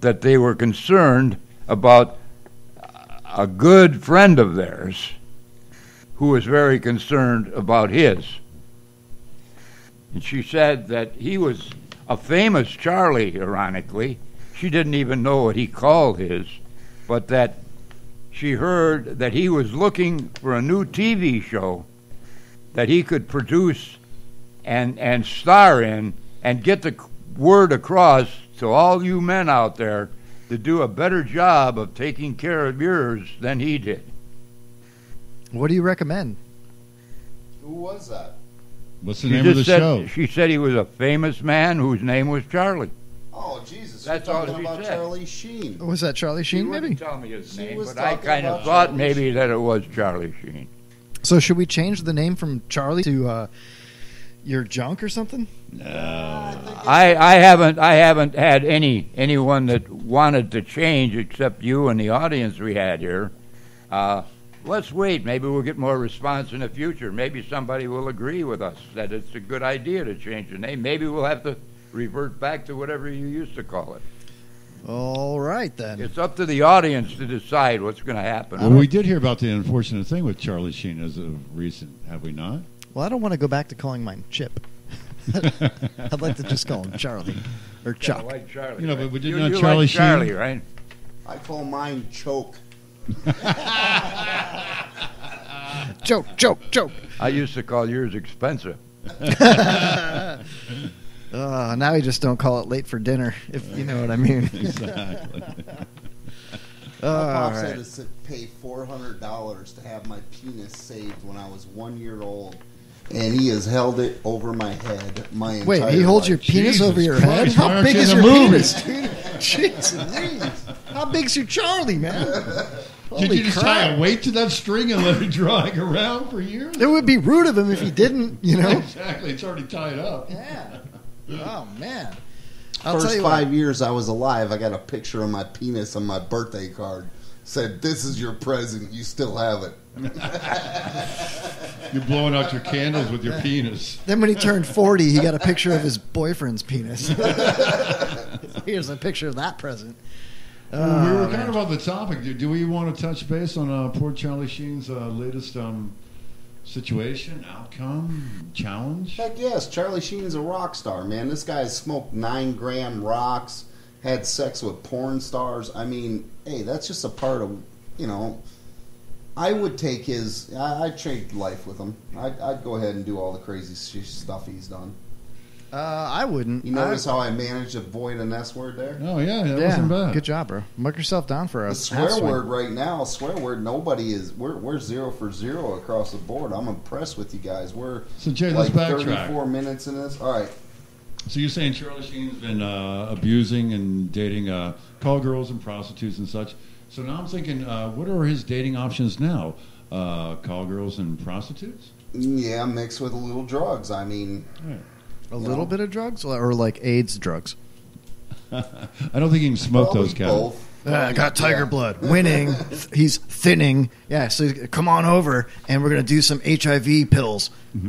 that they were concerned about a good friend of theirs who was very concerned about his. And she said that he was a famous Charlie, ironically. She didn't even know what he called his, but that she heard that he was looking for a new TV show that he could produce and star in and get the word across to all you men out there to do a better job of taking care of yours than he did. What do you recommend? Who was that? What's the name of the show? She said he was a famous man whose name was Charlie. Oh, Jesus. That's You're all talking she about said. Charlie Sheen. Was that Charlie She Sheen, wouldn't maybe? tell me his She name, was but I talking kind of about thought Charlie maybe Sheen. that it was Charlie Sheen. So should we change the name from Charlie to your junk or something? I haven't had anyone that wanted to change except you and the audience we had here. Let's wait. Maybe we'll get more response in the future. Maybe somebody will agree with us that it's a good idea to change the name. Maybe we'll have to revert back to whatever you used to call it. All right, then. It's up to the audience to decide what's going to happen. Well, we did hear about the unfortunate thing with Charlie Sheen as of recent, have we not? Well, I don't want to go back to calling mine Chip. I'd like to just call him Charlie or Chuck. Kinda like Charlie, You know, right? but we did You- not you Charlie like Sheen. Charlie, right? I call mine Choke. Joke, joke, joke. I used to call yours expensive. Now you just don't call it late for dinner, if you know what I mean. Exactly. My All pops right. had to pay $400 to have my penis saved when I was 1 year old, and he has held it over my head my entire Wait, he holds your life. penis Jesus over your Christ, head? why How aren't big you is in your the movie? penis, dude? Jeez. How big's your Charlie, man? Did Holy you just crap. tie a weight to that string and let it drag around for years? It would be rude of him if he didn't, you know? Exactly. It's already tied up. Yeah. Oh, man. I'll tell First you 5 years I was alive, I got a picture of my penis on my birthday card. Said, "This is your present. You still have it." You're blowing out your candles with your penis. Then when he turned 40, he got a picture of his boyfriend's penis. Here's a picture of that present. We were kind of on the topic. Do we want to touch base on poor Charlie Sheen's latest situation, outcome, challenge? Heck yes, Charlie Sheen's a rock star, man. This guy smoked 9-gram rocks, had sex with porn stars. I mean, hey, that's just a part of, you know. I would take his. I'd trade life with him. I'd go ahead and do all the crazy stuff he's done. I wouldn't. You notice how I managed to avoid an S word there? Oh, yeah, that wasn't bad. Good job, bro. Mark yourself down for The us. swear word right now, swear word, nobody is. We're 0 for 0 across the board. I'm impressed with you guys. We're So, Jay, like let's backtrack. 34 minutes in this. All right. So you're saying Charlie Sheen's been abusing and dating call girls and prostitutes and such. So now I'm thinking, what are his dating options now? Call girls and prostitutes? Yeah, mixed with a little drugs. I mean, A little bit of drugs? Or like AIDS drugs? I don't think he can smoke probably those, Kevin. both. I got tiger Yeah. blood. Winning. He's thinning. Yeah, so come on over, and we're going to do some HIV pills. I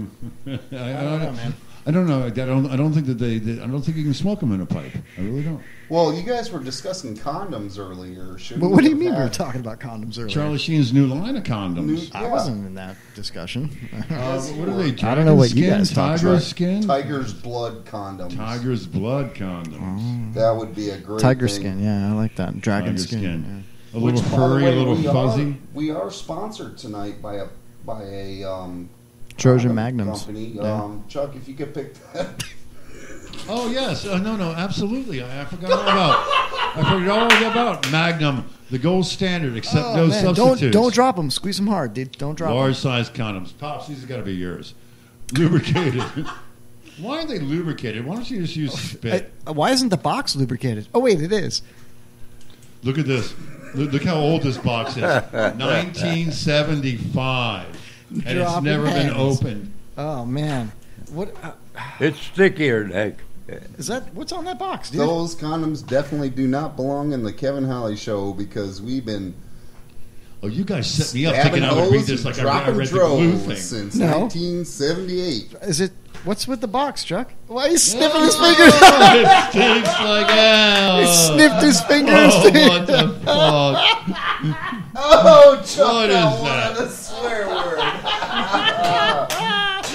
don't know, man. I don't know. I don't think that I don't think you can smoke them in a pipe. I really don't. Well, you guys were discussing condoms earlier. But what do you mean we were talking about condoms earlier? Charlie Sheen's new line of condoms. I wasn't in that discussion. What are they? I don't know what you Dragon guys skin, talked tiger about. skin, Tiger's blood condoms. tiger's blood condoms, That would be a great Tiger thing. skin, yeah, I like that. Dragon tiger skin. skin. A Which, little by the furry, way, a little fuzzy. We are sponsored tonight by a Trojan condom Magnums. company. Yeah. Chuck, if you could pick that. Oh yes, no, absolutely. I forgot all about Magnum, the gold standard, except Oh, no man, substitutes. don't drop them. Squeeze them hard, dude. Don't drop them. Large size condoms, pops. These have got to be yours. Lubricated. Why are they lubricated? Why don't you just use spit? Why isn't the box lubricated? Oh, wait, it is. Look at this. Look how old this box is. 1975, and it's Dropping never been heads. opened. Oh, man. What It's stickier, Nick. is that? What's on that box, dude? Those condoms definitely do not belong in the Kevin Holly show because we've been Oh, you guys set me up stabbing thinking I would read hose this and like I dropping read the blue droves thing. since No. 1978. Is it? What's with the box, Chuck? Why are you sniffing his fingers? It stinks like hell. He sniffed his fingers. Oh, what the fuck? Oh, Chuck, What is that that? one, a swear word.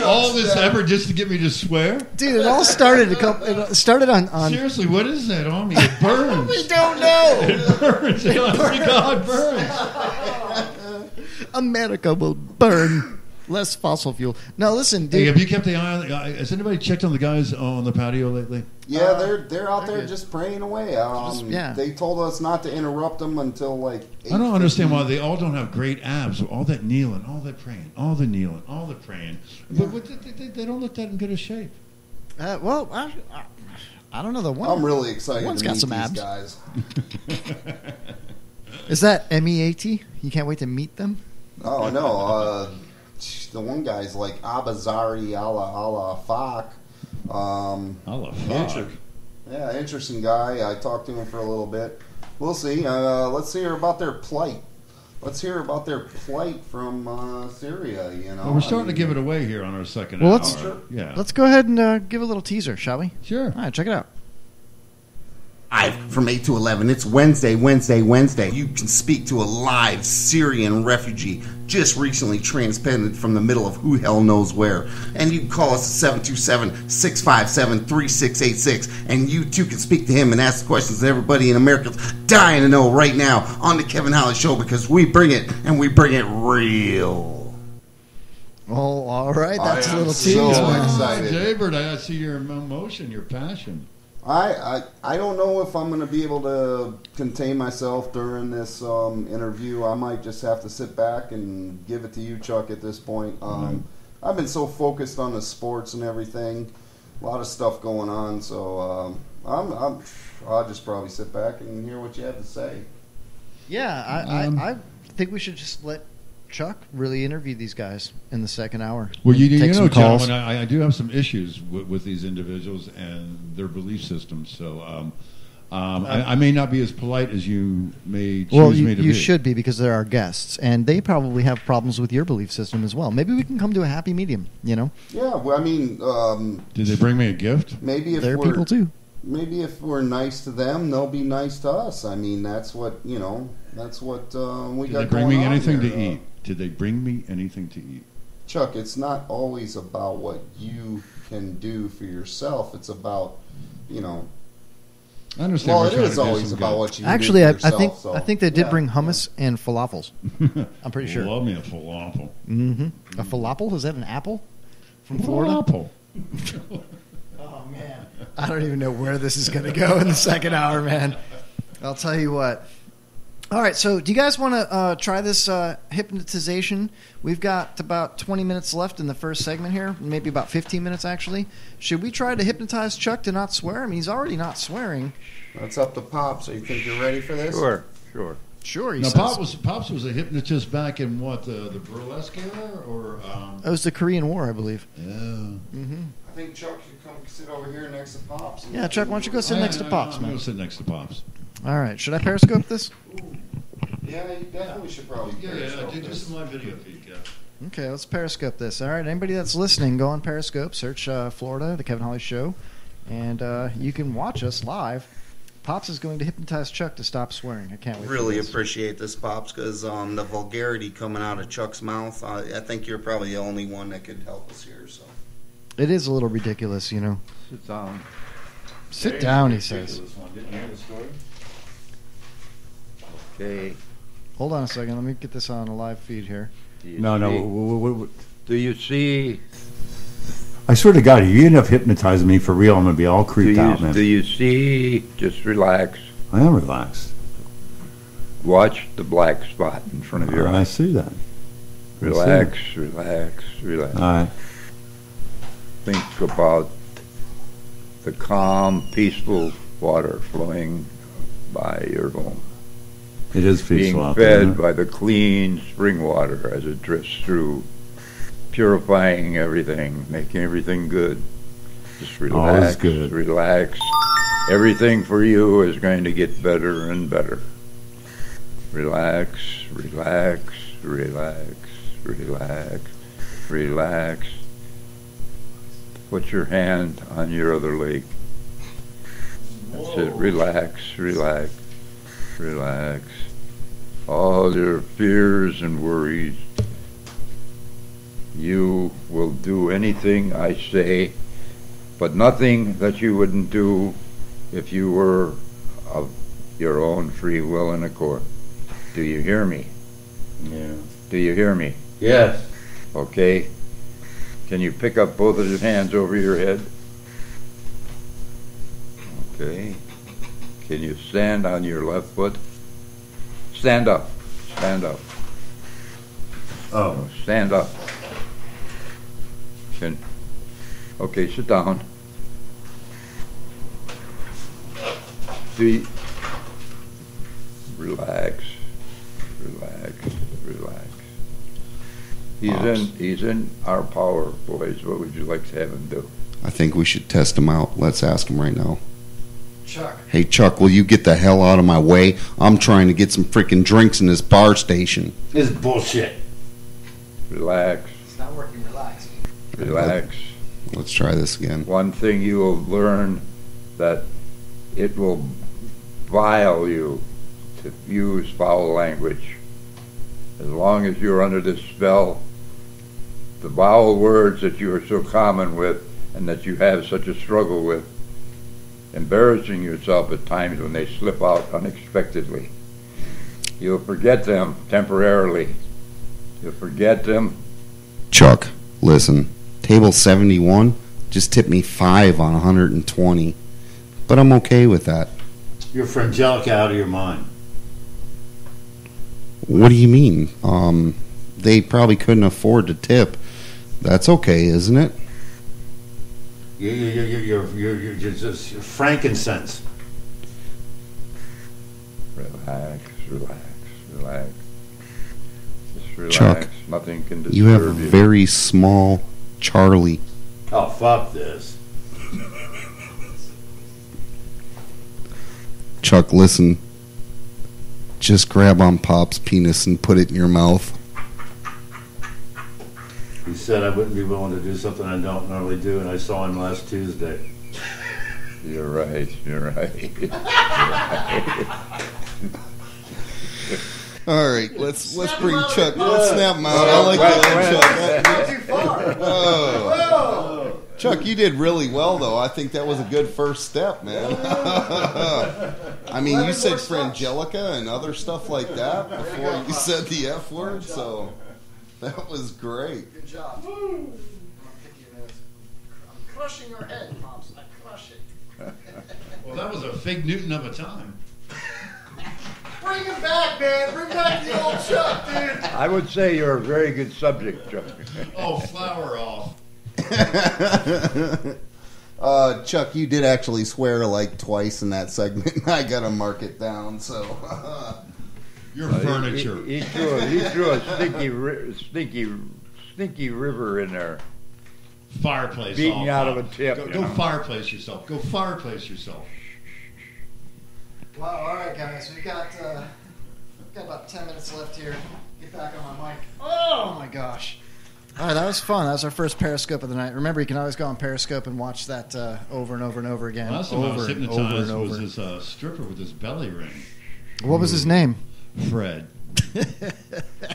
All this effort just to get me to swear? Dude, it all started It started on. Seriously, what is that on me? It burns. We don't know. It burns. God burns. America will burn. Less fossil fuel. No, listen, dude. Hey, have you kept the eye on the guy? Has anybody checked on the guys on the patio lately? Yeah, they're out there just praying away. Yeah. They told us not to interrupt them until like. I don't understand why they all don't have great abs. All that kneeling, all that praying, all the kneeling, all the praying. But they don't look that in good a shape. Well, I don't know the one. I'm really excited One's to got meet some these abs. guys. Is that MEAT? You can't wait to meet them? Oh no, the one guy's like Abazari ala Fak. Yeah, interesting guy. I talked to him for a little bit. We'll see. Let's hear about their plight. Let's hear about their plight from Syria. You know, Well, we're starting to give it away here on our second Well, hour. let's- Yeah. Let's go ahead and give a little teaser, shall we? Sure. All right, check it out. Live from 8 to 11. It's Wednesday. You can speak to a live Syrian refugee just recently transplanted from the middle of who hell knows where. And you can call us at 727-657-3686. And you too can speak to him and ask the questions that everybody in America's dying to know right now on the Kevin Holly Show, because we bring it, and we bring it real. Oh, all right. That's I a am little so tease, man. excited. Jaybird, I see your emotion, your passion. I don't know if I'm going to be able to contain myself during this interview. I might just have to sit back and give it to you, Chuck, at this point. I've been so focused on the sports and everything, a lot of stuff going on, so I'll just probably sit back and hear what you have to say. Yeah, I think we should just let Chuck really interview these guys in the second hour. Well, you Take know, some calls. gentlemen, I do have some issues with these individuals and their belief systems. So I may not be as polite as you may choose me to be. You should be, because they're our guests, and they probably have problems with your belief system as well. Maybe we can come to a happy medium, you know? Yeah, well, I mean, Did they bring me a gift? maybe if They're we're people too. maybe if we're nice to them, they'll be nice to us. I mean, that's what we Did got they going bring me on anything here. to eat? Did they bring me anything to eat? Chuck, it's not always about what you can do for yourself. It's about, I understand. well, we're it trying is to do always some about good. what you Actually, can do for I yourself. think they did yeah. bring hummus and falafels. I'm pretty sure. Love me a falafel. Mm-hmm. A falafel? Is that an apple from Florida? Falafel. Oh, man. I don't even know where this is going to go in the second hour, man. I'll tell you what. All right, so do you guys want to try this hypnotization? We've got about 20 minutes left in the first segment here, maybe about 15 minutes, actually. Should we try to hypnotize Chuck to not swear? I mean, he's already not swearing. That's up to Pop. So you think you're ready for this? Sure. Sure, he Now, says. Pops was a hypnotist back in what, the burlesque era? Or, It was the Korean War, I believe. yeah. Mm-hmm. I think Chuck should come sit over here next to Pops. Yeah, Chuck, why don't you go sit next to Pops, I'm going man? to sit next to Pops. All right, should I Periscope this? Yeah, you definitely should probably. Periscope do this. some live video feed, Kev. Okay, let's Periscope this. All right, anybody that's listening, go on Periscope, search Florida, The Kevin Holly Show, and you can watch us live. Pops is going to hypnotize Chuck to stop swearing. I can't wait. Really for this. appreciate this, Pops, because the vulgarity coming out of Chuck's mouth, I think you're probably the only one that could help us here. So It is a little ridiculous, you know. Sit down. Sit down, he says. Okay. Hold on a second. Let me get this on a live feed here. Do you No, see- no. Do you see? I swear to God, if you end up hypnotizing me for real, I'm going to be all Do creeped out, you, man. do you see? Just relax. I am relaxed. Watch the black spot in front of your I eyes. see that. Relax, relax, relax. All right. Think about the calm, peaceful water flowing by your home, It is peaceful being out there. fed isn't it? by the clean spring water as it drifts through, purifying everything, making everything good. Just relax, that's good. relax. Everything for you is going to get better and better. Relax, relax, relax, relax, relax. Put your hand on your other leg. That's it. Relax, relax, relax. All your fears and worries. You will do anything I say, but nothing that you wouldn't do if you were of your own free will and accord. Do you hear me? Yeah. Do you hear me? Yes. Okay. Can you pick up both of your hands over your head? Okay. Can you stand on your left foot? Stand up. Stand up. Oh. Stand up. Okay, sit down. Relax. Relax. Relax. He's in our power, boys. What would you like to have him do? I think we should test him out. Let's ask him right now. Chuck. Hey, Chuck, will you get the hell out of my way? I'm trying to get some freaking drinks in this bar station. This is bullshit. Relax. It's not working. Relax. Relax. Let's try this again. One thing you will learn that it will vile you to use foul language. As long as you're under this spell, the vowel words that you are so common with and that you have such a struggle with, embarrassing yourself at times when they slip out unexpectedly. You'll forget them temporarily. You'll forget them. Chuck, listen. Table 71 just tipped me 5 on 120. But I'm okay with that. You're frangelica out of your mind. What do you mean? They probably couldn't afford to tip. That's okay, isn't it? You're just frankincense. Relax, relax, relax. Just relax. Chuck, Nothing can disturb You have a very small Charlie. Oh, fuck this. Chuck, listen. Just grab on Pop's penis and put it in your mouth. He said I wouldn't be willing to do something I don't normally do, and I saw him last Tuesday. You're right, you're right. You're right. All right, let's bring Chuck. Let's snap him out. I like that, Chuck. Too far. Whoa. Chuck, you did really well, though. I think that was a good first step, man. I mean, you said frangelica and other stuff like that before you said the F word, so that was great. Good job. I'm crushing your head, Pops. I crush it. Well, that was a fig Newton of a time. Bring him back, man. Bring back the old Chuck, dude. I would say you're a very good subject, Chuck. Oh, flower off. Chuck, you did actually swear like twice in that segment. I gotta mark it down. So Your furniture. He threw a stinky river in there. Fireplace. Beating off, out Bob. of a tip, Go, you go know. fireplace yourself. Go fireplace yourself. Wow, all right, guys. We've got about 10 minutes left here. Get back on my mic. Oh, my gosh. All right, that was fun. That was our first Periscope of the night. Remember, you can always go on Periscope and watch that over and over and over again. Last time I was over and hypnotized over. was this stripper with his belly ring. What was his name? Fred.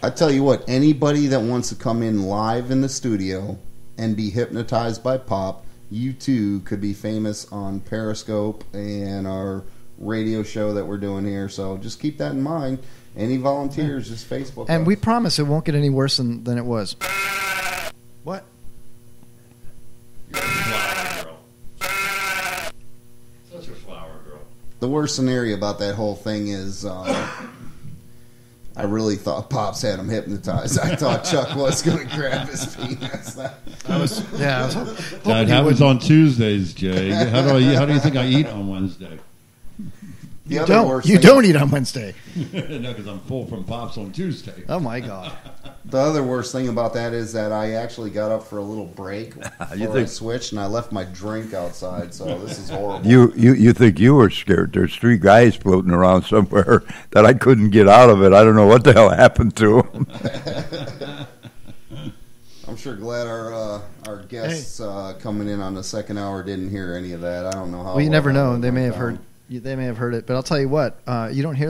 I tell you what, anybody that wants to come in live in the studio and be hypnotized by Pop, you too could be famous on Periscope and our radio show that we're doing here. So just keep that in mind. Any volunteers, just Facebook. And us. we promise it won't get any worse than it was. What? You're a flower girl. Such a flower girl. The worst scenario about that whole thing is I really thought Pops had him hypnotized. I thought Chuck was going to grab his penis. I was hoping That he happens wouldn't. on Tuesdays, Jay. How do you think I eat on Wednesday? The other worst You thing- don't eat on Wednesday. No, because I'm full from Pops on Tuesday. Oh, my God. The other worst thing about that is that I actually got up for a little break before I switched, and I left my drink outside, so this is horrible. You think you were scared? There's 3 guys floating around somewhere that I couldn't get out of it. I don't know what the hell happened to them. I'm sure glad our guests coming in on the second hour didn't hear any of that. I don't know how. Well, you never know. They went may have down. heard. They may have heard it, but I'll tell you what. You don't hear